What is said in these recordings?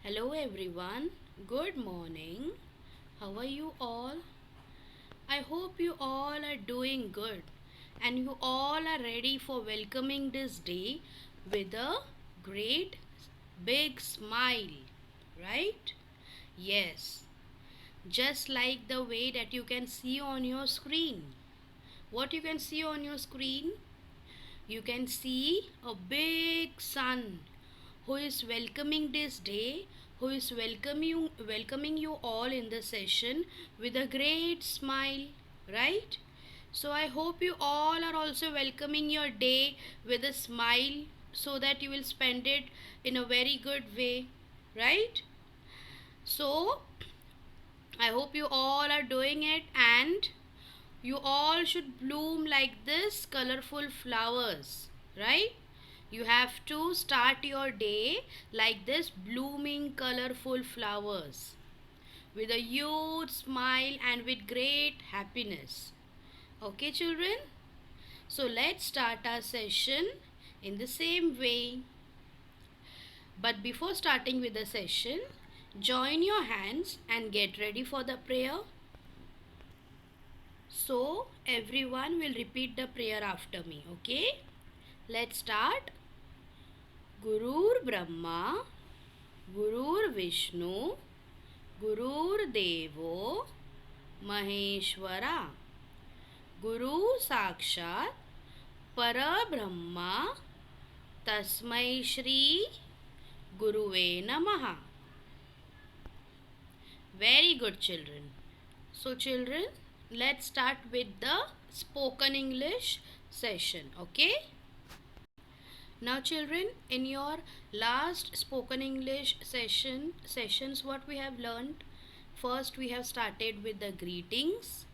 Hello everyone, good morning. How are you all? I hope you all are doing good and you all are ready for welcoming this day with a great big smile, right? Yes, just like the way that you can see on your screen. What you can see on your screen? You can see a big sun who is welcoming this day, who is welcoming you all in the session with a great smile, right? So I hope you all are also welcoming your day with a smile so that you will spend it in a very good way, right? So I hope you all are doing it and you all should bloom like this colorful flowers, right? You have to start your day like this blooming colorful flowers with a huge smile and with great happiness. Okay, children? So let's start our session in the same way. But before starting with the session, join your hands and get ready for the prayer. So everyone will repeat the prayer after me, okay? Let's start. Gurur Brahma, Gurur Vishnu, Gurur Devo, Maheshwara, Guru Sakshat, Parabrahma, Tasmai Shri, Guruve Namaha. Very good, children. So, children, let's start with the spoken English session, okay? Now, children, in your last spoken English sessions, what we have learned? First, we have started with the greetings,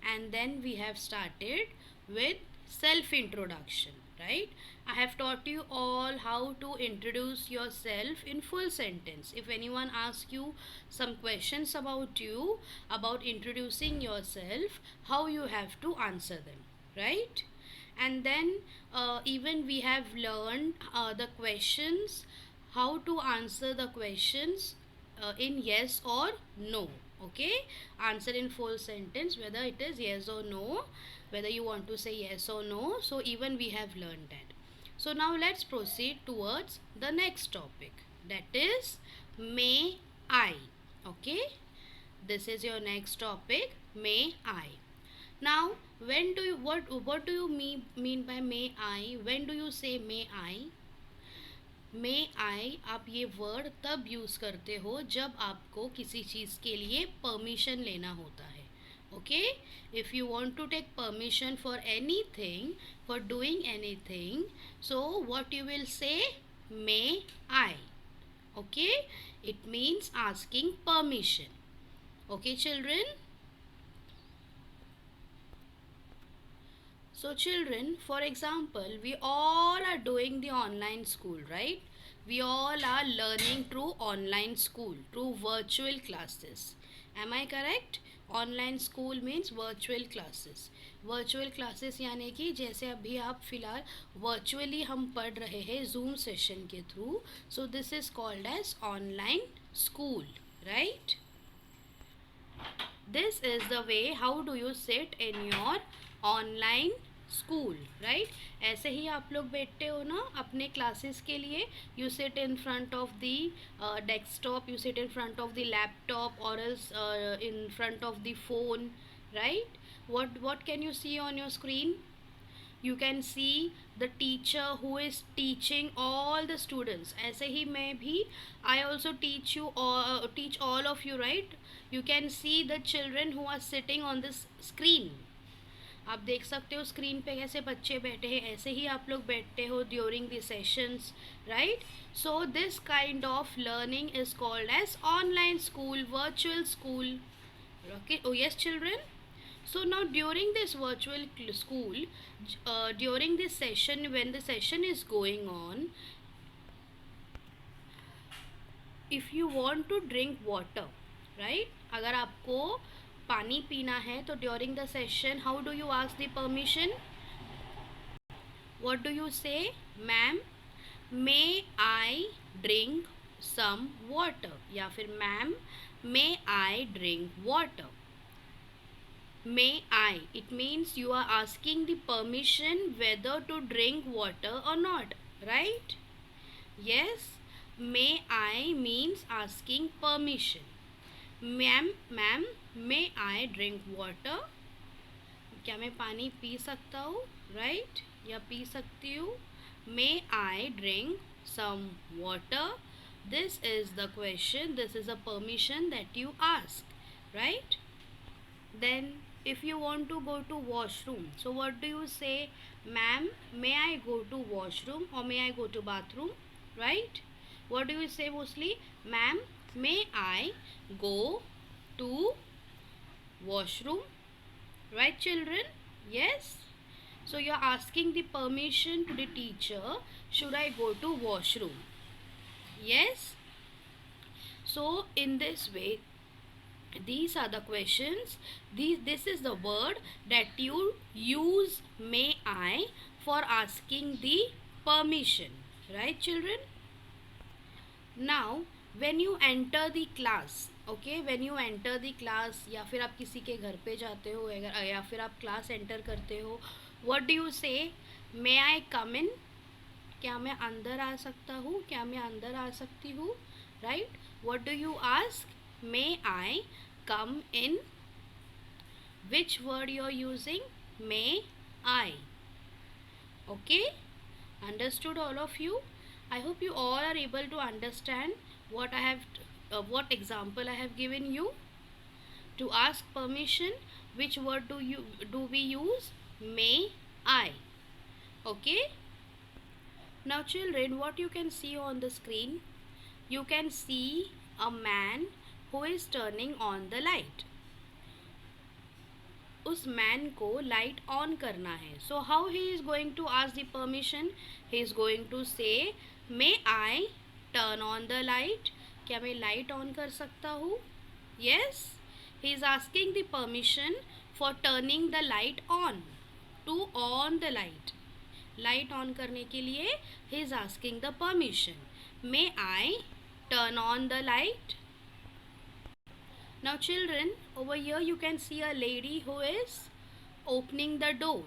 and then we have started with self introduction, right? I have taught you all how to introduce yourself in full sentence. If anyone asks you some questions about you, about introducing yourself, how you have to answer them, right? And then even we have learned the questions, how to answer the questions in yes or no. Okay, answer in full sentence whether it is yes or no, whether you want to say yes or no. So even we have learned that. So now let's proceed towards the next topic, that is may I. Okay, this is your next topic, may I. Now, when do you what do you mean by may I? When do you say may I? मे आई आप ये word तब use करते हो जब आपको किसी चीज़ के लिए परमिशन लेना होता है. Okay, if you want to take permission for anything, for doing anything, so what you will say, may I. Okay, it means asking permission. Okay children. So, children, for example, we all are doing the online school, right? We all are learning through online school, through virtual classes. Am I correct? Online school means virtual classes. Virtual classes यानी कि जैसे अभी आप फिलहाल virtually हम पढ़ रहे हैं Zoom session के through. So, this is called as online school, right? This is the way how do you sit in your online school, right? ऐसे ही आप लोग बैठते हो ना अपने क्लासेस के लिए. You sit in front of the desktop, you sit in front of the laptop और else in front of the phone, right? what can you see on your screen? You can see the teacher who is teaching all the students. ऐसे ही मैं भी I also teach you teach all of you, right? You can see the children who are sitting on this screen. आप देख सकते हो screen पे कैसे बच्चे बैठे हैं. ऐसे ही आप लोग बैठते हो during the sessions, right? So this kind of learning is called as online school, virtual school. Okay, oh yes children. So now during this virtual school, during this session, when the session is going on, if you want to drink water, right? अगर आपको पानी पीना है तो during the session how do you ask the permission? What do you say? Ma'am, may I drink some water. या फिर ma'am may I drink water. May I, it means you are asking the permission whether to drink water or not, right? Yes, may I means asking permission. Ma'am, may I drink water? क्या मैं पानी P सकता हूँ, right? या P सकती हूँ? May I drink some water? This is the question, this is a permission that you ask, right? Then if you want to go to washroom, so what do you say? Ma'am, may I go to washroom or may I go to bathroom, right? What do you say mostly? Ma'am, may I go to washroom, right children? Yes. So you are asking the permission to the teacher, should I go to washroom? Yes. So in this way, these are the questions. This is the word that you use may I for asking the permission, right children? Now when you enter the class, okay, when you enter the class या फिर आप किसी के घर पे जाते हो या फिर आप क्लास एंटर करते हो, what do you say? May I come in? क्या मैं अंदर आ सकता हूँ? क्या मैं अंदर आ सकती हूँ? Right? What do you ask? May I come in? Which word you are using? May I. Okay? Understood all of you? I hope you all are able to understand what I have, what example I have given you. To ask permission, which word do we use? May I. Okay? Now children, what you can see on the screen? You can see a man who is turning on the light. उस man को light on करना है. So how he is going to ask the permission? He is going to say may I turn on the light? क्या मैं light on कर सकता हूँ? Yes, he is asking the permission for turning the light on, to on the light. Light on करने के लिए he is asking the permission. May I turn on the light? Now children, over here you can see a lady who is opening the door.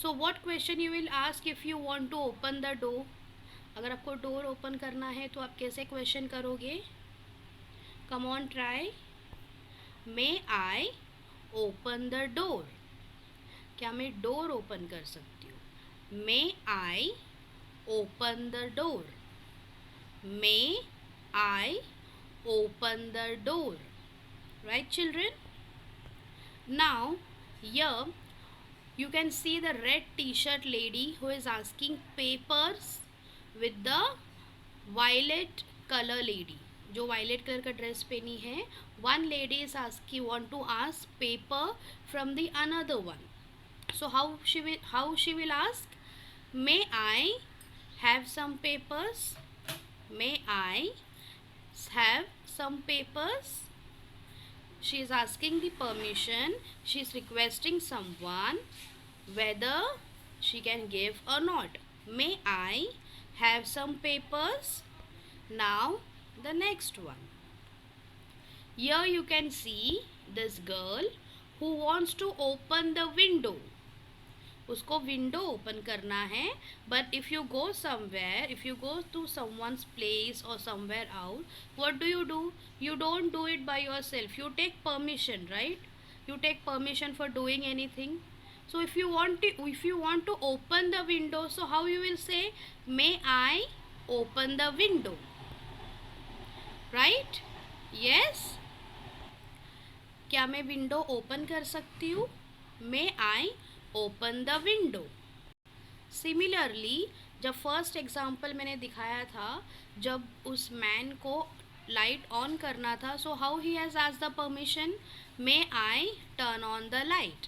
So what question you will ask if you want to open the door? अगर आपको door open करना है तो आप कैसे question करोगे? Come on, try. May I open the door? क्या मैं डोर ओपन कर सकती हूँ? May I open the door? May I open the door? Right children? Now here you can see the red t-shirt lady who is asking papers with the violet color lady. जो violet colour का dress पहनी है, one lady is asking, want to ask paper from the another one. So how she will ask? May I have some papers? May I have some papers? She is asking the permission. She is requesting someone whether she can give or not. May I have some papers? Now the next one. Here you can see this girl who wants to open the window. उसको window open करना है. But if you go somewhere, if you go to someone's place और somewhere out, what do? You don't do it by your self. You take permission, right? You take permission for doing anything. So if you want to open the window, so how you will say? May I open the window? Right? Yes. क्या मैं window open कर सकती हूँ? May I open the window? Similarly, जब first example मैंने दिखाया था, जब उस मैन को लाइट ऑन करना था, सो how he has asked the permission? May I turn on the light.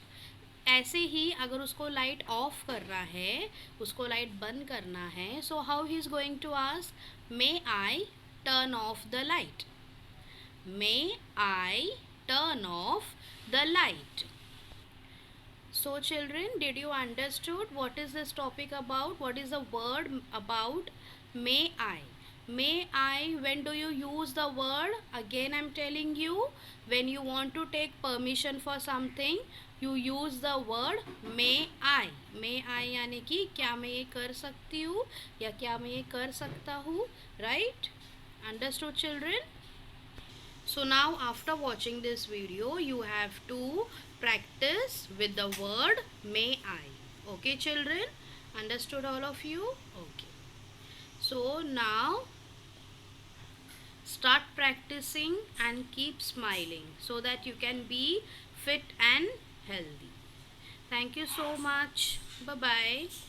ऐसे ही अगर उसको लाइट ऑफ करना है, उसको लाइट बंद करना है, so how he is going to ask? May I turn off the light. May I turn off the light. So children, did you understood what is this topic about? What is the word about may I? May I, when do you use the word? Again I'm telling you, when you want to take permission for something, you use the word may I. May I यानी कि क्या मैं ये कर सकती हूँ या क्या मैं ये कर सकता हूँ, right? Understood, children? So now after watching this video, you have to practice with the word may I. Okay, children? Understood all of you? Okay. So now start practicing and keep smiling so that you can be fit and healthy. Thank you so much. Bye bye.